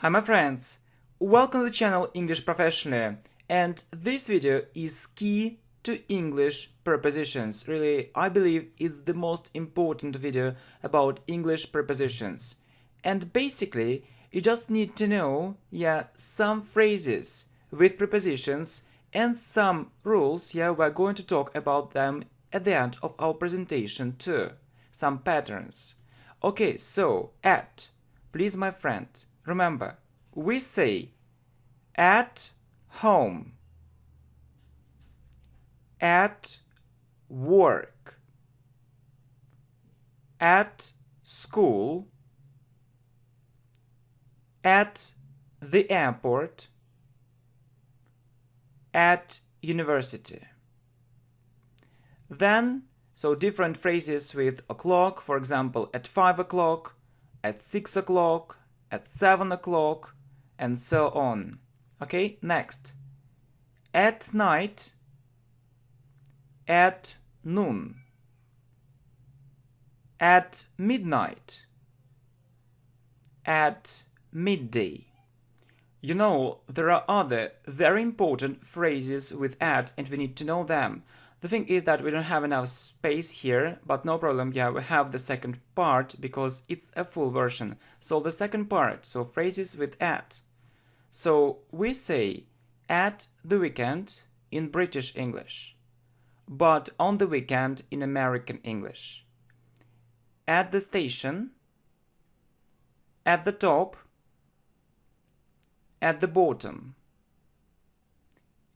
Hi my friends, welcome to the channel English Professionally, and this video is key to English prepositions. Really, I believe it's the most important video about English prepositions. And basically, you just need to know, some phrases with prepositions and some rules, we're going to talk about them at the end of our presentation too. Some patterns. Okay, so at. Please, my friend, remember, we say at home, at work, at school, at the airport, at university. Then, so different phrases with o'clock, for example, at 5 o'clock, at 6 o'clock, at 7 o'clock, and so on. Okay, next. At night, at noon, at midnight, at midday. You know, there are other very important phrases with at, and we need to know them. The thing is that we don't have enough space here, but no problem, we have the second part because it's a full version. So the second part, so phrases with at. So we say at the weekend in British English, but on the weekend in American English. At the station, at the top, at the bottom,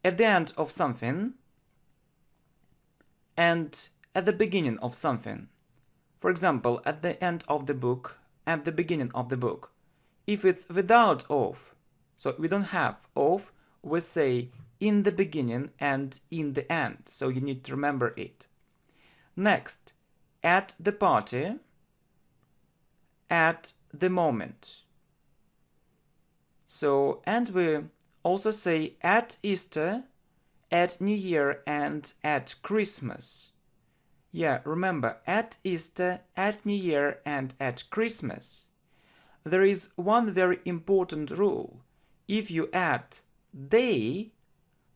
at the end of something, and at the beginning of something. For example, at the end of the book, at the beginning of the book. If it's without of, so we don't have of, we say in the beginning and in the end, so you need to remember it. Next, at the party, at the moment. So, and we also say at Easter, at New Year, and at Christmas. Remember, at Easter, at New Year, and at Christmas. There is one very important rule. If you add day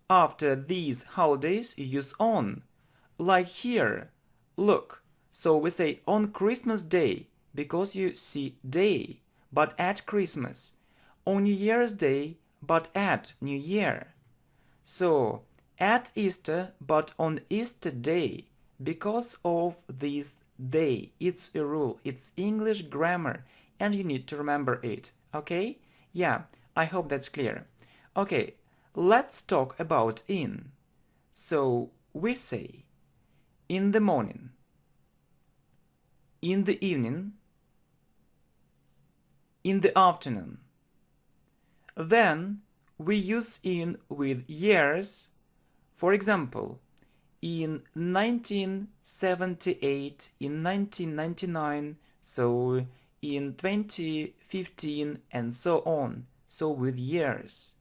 after these holidays, you use on. Like here, look. So we say on Christmas Day, because you see day, but at Christmas. On New Year's Day, but at New Year. So, at Easter, but on Easter Day, because of this day. It's a rule, it's English grammar, and you need to remember it, okay? I hope that's clear. Okay, let's talk about in. So, we say in the morning, in the evening, in the afternoon. Then we use in with years. For example, in 1978, in 1999, so in 2015, and so on, so with years.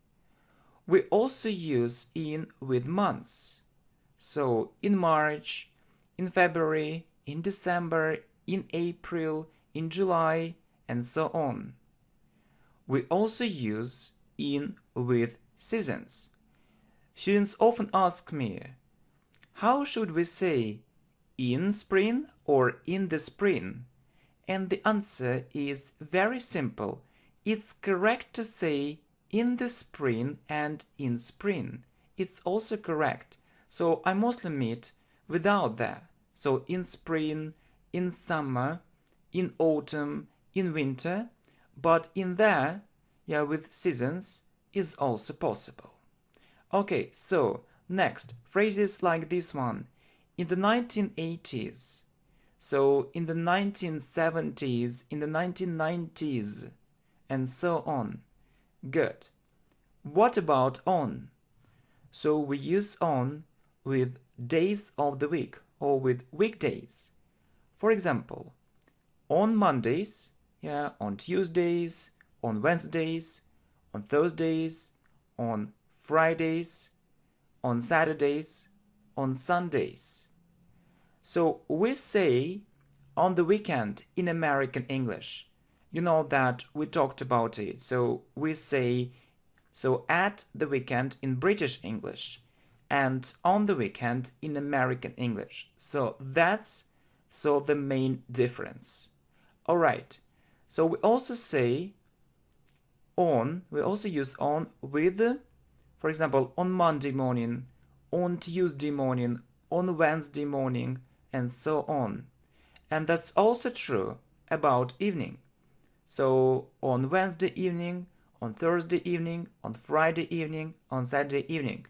We also use in with months, so in March, in February, in December, in April, in July, and so on. We also use in with seasons. Students often ask me, how should we say in spring or in the spring? And the answer is very simple. It's correct to say in the spring and in spring. It's also correct. So I mostly meet without that. So in spring, in summer, in autumn, in winter, but in there, with seasons is also possible. Okay, so next, phrases like this one. In the 1980s, so in the 1970s, in the 1990s, and so on. Good. What about on? So we use on with days of the week or with weekdays. For example, on Mondays, on Tuesdays, on Wednesdays, on Thursdays, on Fridays, on Saturdays, on Sundays. So we say on the weekend in American English. you know that we talked about it. So we say, so at the weekend in British English and on the weekend in American English. So that's the main difference. All right. So we also say on, we also use on with, for example, on Monday morning, on Tuesday morning, on Wednesday morning, and so on. And that's also true about evening. So on Wednesday evening, on Thursday evening, on Friday evening, on Saturday evening.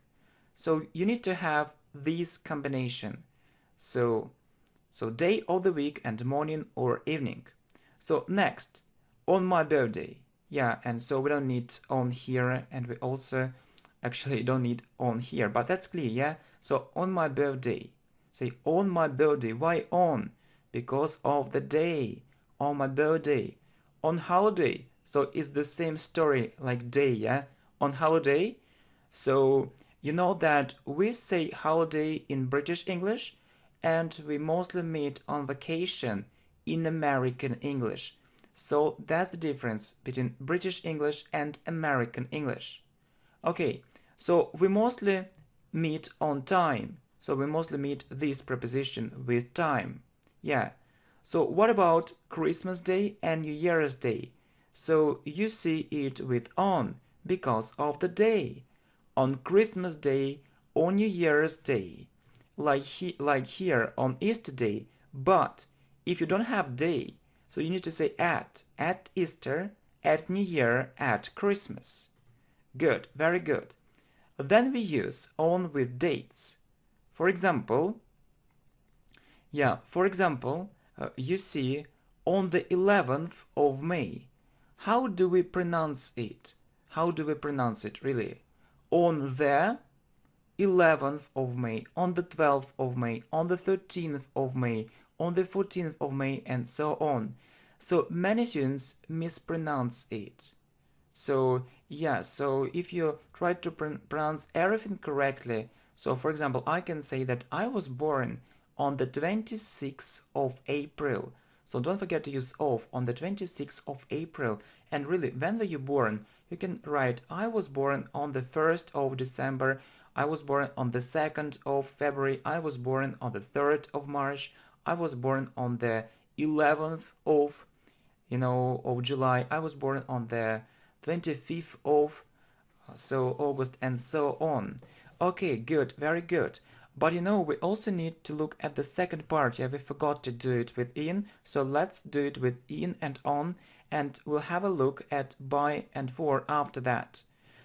So you need to have this combination. So day of the week and morning or evening. So next, on my birthday. Yeah, and so we don't need on here, and we also actually don't need on here, but that's clear, yeah? So on my birthday. Say on my birthday. Why on? Because of the day. On my birthday. On holiday. So it's the same story like day, yeah? On holiday. So you know that we say holiday in British English, and we mostly meet on vacation in American English. So that's the difference between British English and American English. Okay, so we mostly meet on time. So we mostly meet this preposition with time. Yeah. So what about Christmas Day and New Year's Day? So you see it with on because of the day. On Christmas Day, on New Year's Day, like here on Easter Day. But if you don't have day, so you need to say at Easter, at New Year, at Christmas. Good, very good. Then we use on with dates. For example, you see on the 11th of May. How do we pronounce it? How do we pronounce it really? On the 11th of May, on the 12th of May, on the 13th of May, on the 14th of May, and so on. So many students mispronounce it. So yeah, so if you try to pronounce everything correctly, so for example, I can say that I was born on the 26th of April. So don't forget to use of on the 26th of April. And really, when were you born? You can write, I was born on the 1st of December. I was born on the 2nd of February. I was born on the 3rd of March. I was born on the 11th of, of July. I was born on the 25th of August, and so on. Okay, good, very good. But we also need to look at the second part. Yeah, we forgot to do it with in, so let's do it with in and on, and we'll have a look at by and for after that.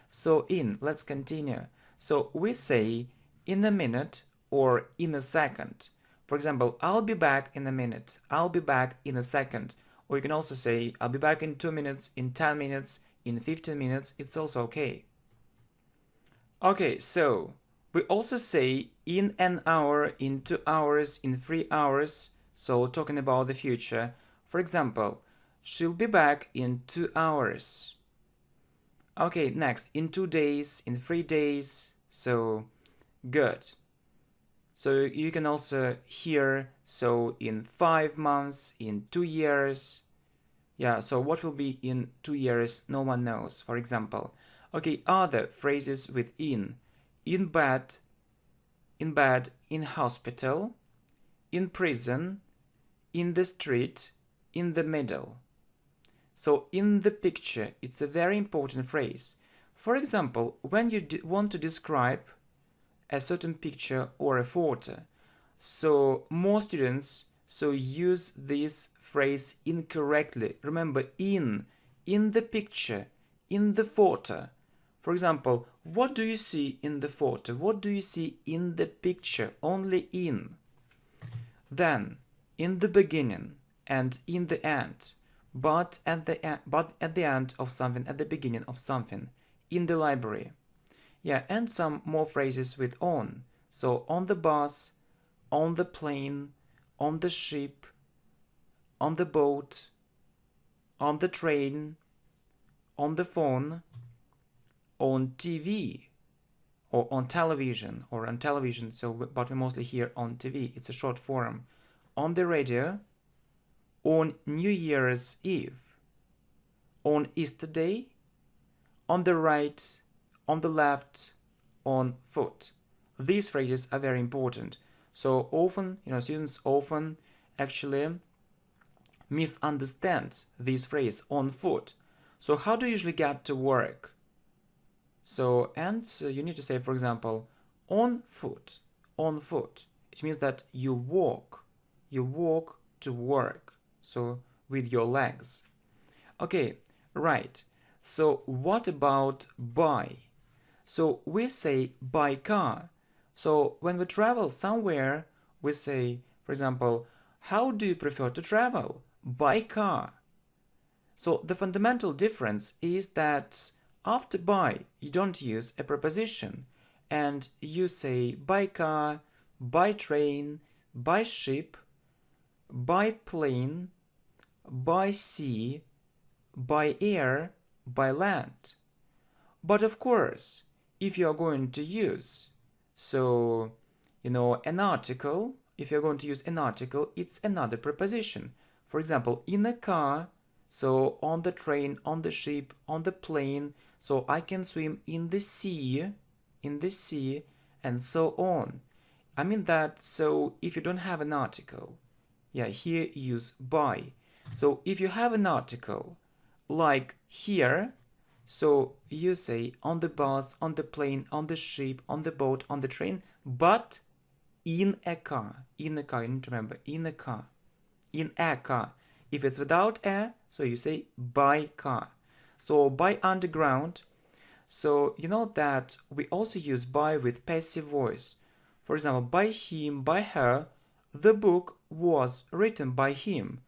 So in, let's continue. So we say in a minute or in a second. For example, I'll be back in a minute. I'll be back in a second. Or you can also say I'll be back in 2 minutes, in 10 minutes, in 15 minutes. It's also okay. Okay, so we also say in an hour, in 2 hours, in 3 hours. So talking about the future. For example, she'll be back in 2 hours. Okay, next, in 2 days, in 3 days. So good. So you can also hear, so in 5 months, in 2 years. Yeah, so what will be in 2 years, no one knows, for example. Okay, other phrases with in bed, in hospital, in prison, in the street, in the middle. So in the picture, it's a very important phrase. For example, when you want to describe a certain picture or a photo, so more students use this phrase incorrectly. Remember, in the picture, in the photo. For example, what do you see in the photo? What do you see in the picture? Only in. Then, in the beginning and in the end. But at the end of something, at the beginning of something. In the library. Yeah, and some more phrases with on. So on the bus, on the plane, on the ship, on the boat, on the train, on the phone, on TV, or on television, so but we mostly hear on TV, it's a short form, on the radio, on New Year's Eve. on yesterday, on the right, on the left, on foot. These phrases are very important. So often, students often actually misunderstand this phrase on foot. So how do you usually get to work? So, you need to say, for example, on foot, on foot. It means that you walk to work. So with your legs. Okay, right. So what about by? So we say by car. So when we travel somewhere, we say, for example, how do you prefer to travel? By car. So the fundamental difference is that after by, you don't use a preposition and you say by car, by train, by ship, by plane, by sea, by air, by land. But of course, if you are going to use, an article, if you're going to use an article, it's another preposition. For example, in a car, so on the train, on the ship, on the plane, so I can swim in the sea, and so on. I mean that, so if you don't have an article, here use by. So if you have an article, like here, so you say on the bus, on the plane, on the ship, on the boat, on the train, but in a car. In a car, you need to remember, in a car. In a car. If it's without a, so you say by car. So by underground, so you know that we also use by with passive voice. For example, by him, by her, the book was written by him.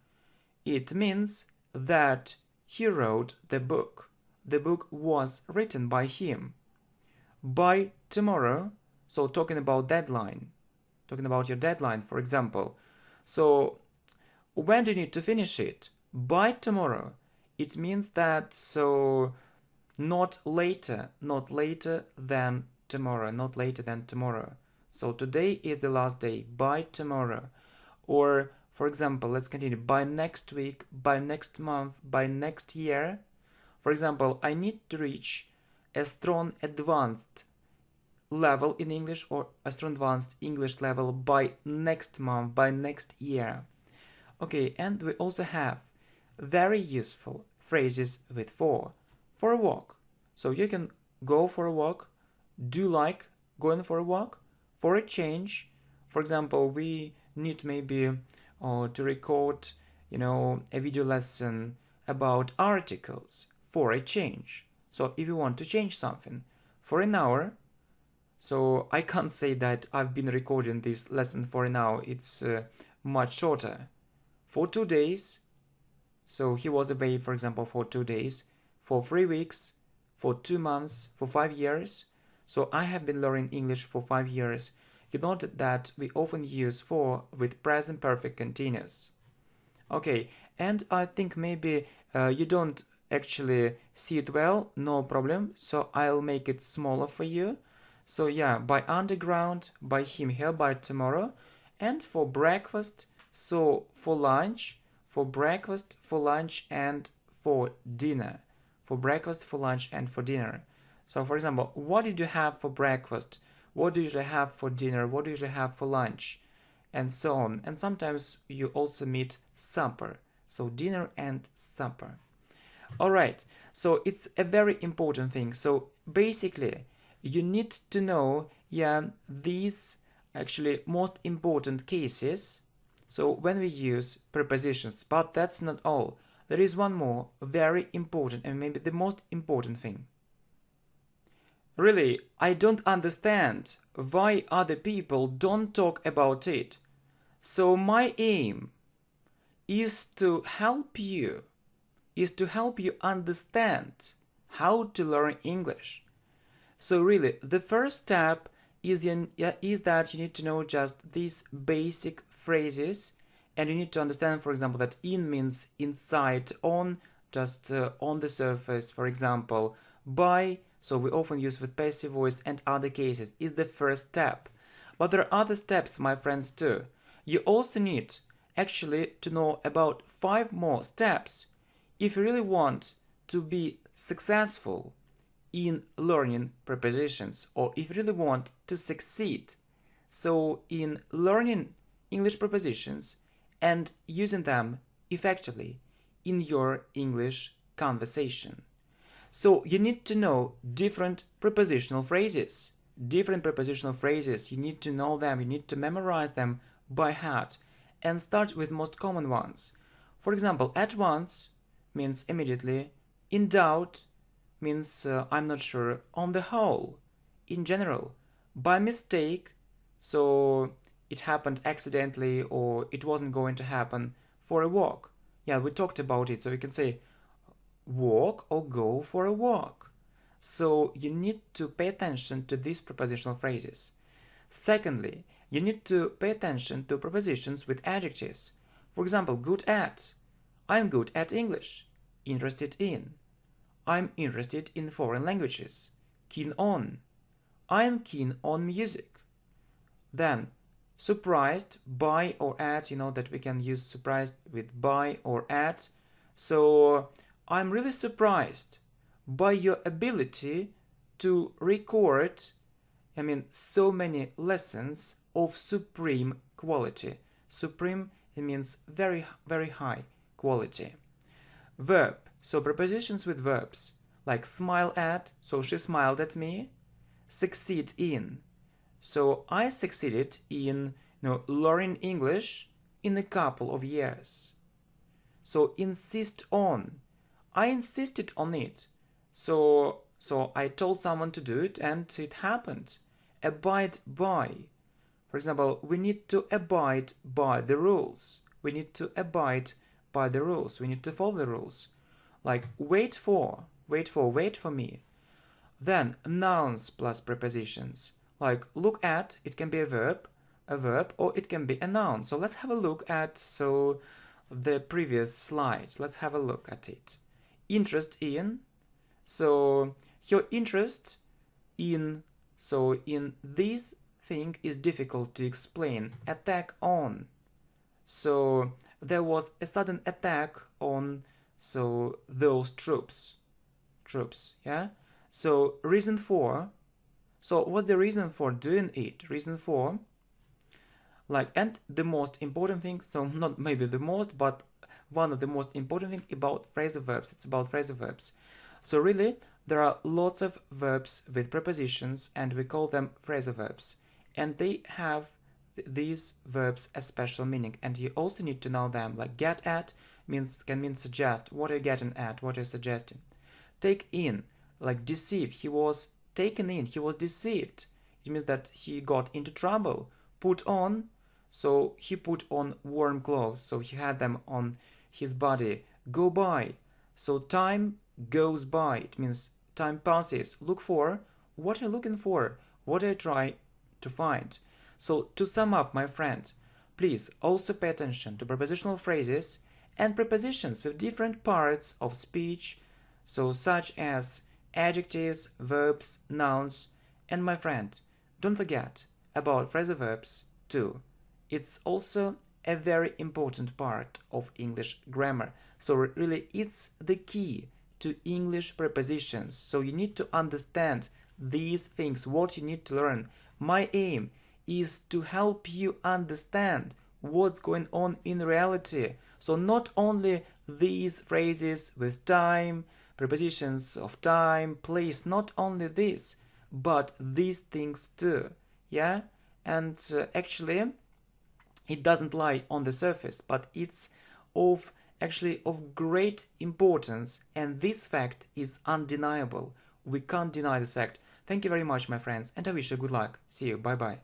It means that he wrote the book. The book was written by him. By tomorrow, so talking about deadline, talking about your deadline, for example. So when do you need to finish it? By tomorrow. It means that, so not later than tomorrow, not later than tomorrow. So today is the last day, by tomorrow. Or, for example, let's continue, by next week, by next month, by next year. For example, I need to reach a strong advanced level in English or a strong advanced English level by next month, by next year. Okay, and we also have very useful phrases with for a walk. So you can go for a walk, do like going for a walk, for a change. For example, we need maybe to record, a video lesson about articles for a change. So if you want to change something for an hour, so I can't say that I've been recording this lesson for an hour. It's much shorter. For 2 days, so he was away, for example, for 2 days, for 3 weeks, for 2 months, for 5 years. So I have been learning English for 5 years. You noted that we often use for with present perfect continuous. Okay, and I think maybe you don't actually see it well, no problem. So I'll make it smaller for you. So yeah, by underground, by him, here, by tomorrow. And for breakfast, so for lunch, for breakfast, for lunch, and for dinner. For breakfast, for lunch, and for dinner. So for example, what did you have for breakfast? What do you usually have for dinner? What do you usually have for lunch? And so on. And sometimes you also meet supper. So dinner and supper. All right. So it's a very important thing. So basically, you need to know, these actually most important cases. So when we use prepositions, but that's not all. There is one more very important and maybe the most important thing. Really, I don't understand why other people don't talk about it. So my aim is to help you, understand how to learn English. So really, the first step is that you need to know just these basic phrases, and you need to understand, for example, that in means inside, on, just on the surface, for example, by, so we often use with passive voice, and other cases is the first step. But there are other steps, my friends, too. You also need actually to know about 5 more steps if you really want to be successful in learning prepositions, or if you really want to succeed, so in learning English prepositions and using them effectively in your English conversation. So you need to know different prepositional phrases. Different prepositional phrases, you need to know them, you need to memorize them by heart and start with most common ones. For example, at once means immediately, in doubt means I'm not sure, on the whole, in general, by mistake, so it happened accidentally or it wasn't going to happen, for a walk. Yeah, we talked about it, so you can say walk or go for a walk. So you need to pay attention to these prepositional phrases. Secondly, you need to pay attention to prepositions with adjectives. For example, good at. I'm good at English. Interested in. I'm interested in foreign languages. Keen on. I'm keen on music. Then, surprised by or at, you know that we can use surprised with by or at. So, I'm really surprised by your ability to record, so many lessons of supreme quality. Supreme, it means very, very high quality. Verb, so prepositions with verbs, like smile at, so she smiled at me. Succeed in, so I succeeded in learning English in a couple of years. So insist on, I insisted on it. So I told someone to do it and it happened. Abide by. For example, we need to abide by the rules. We need to abide by the rules. We need to follow the rules. Like wait for me. Then nouns plus prepositions. Like look at, it can be a verb, or it can be a noun. So let's have a look at the previous slides. Let's have a look at it. Interest in, so your interest in, so in this thing is difficult to explain. Attack on, so there was a sudden attack on those troops, yeah. So reason for, so what's the reason for doing it? Reason for, and the most important thing, so not maybe the most, but one of the most important thing about phrasal verbs, it's about phrasal verbs. So really, there are lots of verbs with prepositions and we call them phrasal verbs. And they have these verbs a special meaning and you also need to know them. Like get at can mean suggest. What are you getting at? What are you suggesting? Take in, like deceive. He was taken in, he was deceived. It means that he got into trouble. Put on, so he put on warm clothes, so he had them on his body. Go by, so time goes by. It means time passes. Look for, what are you looking for? What are you trying to find? So to sum up, my friend, please also pay attention to prepositional phrases and prepositions with different parts of speech, so such as adjectives, verbs, nouns, and my friend, don't forget about phrasal verbs too. It's also a very important part of English grammar. So really it's the key to English prepositions. So you need to understand these things, what you need to learn. My aim is to help you understand what's going on in reality. So not only these phrases with time, prepositions of time, place, not only this, but these things too. Yeah? And actually, it doesn't lie on the surface, but it's of great importance, and this fact is undeniable. We can't deny this fact. Thank you very much, my friends, and I wish you good luck. See you. Bye bye.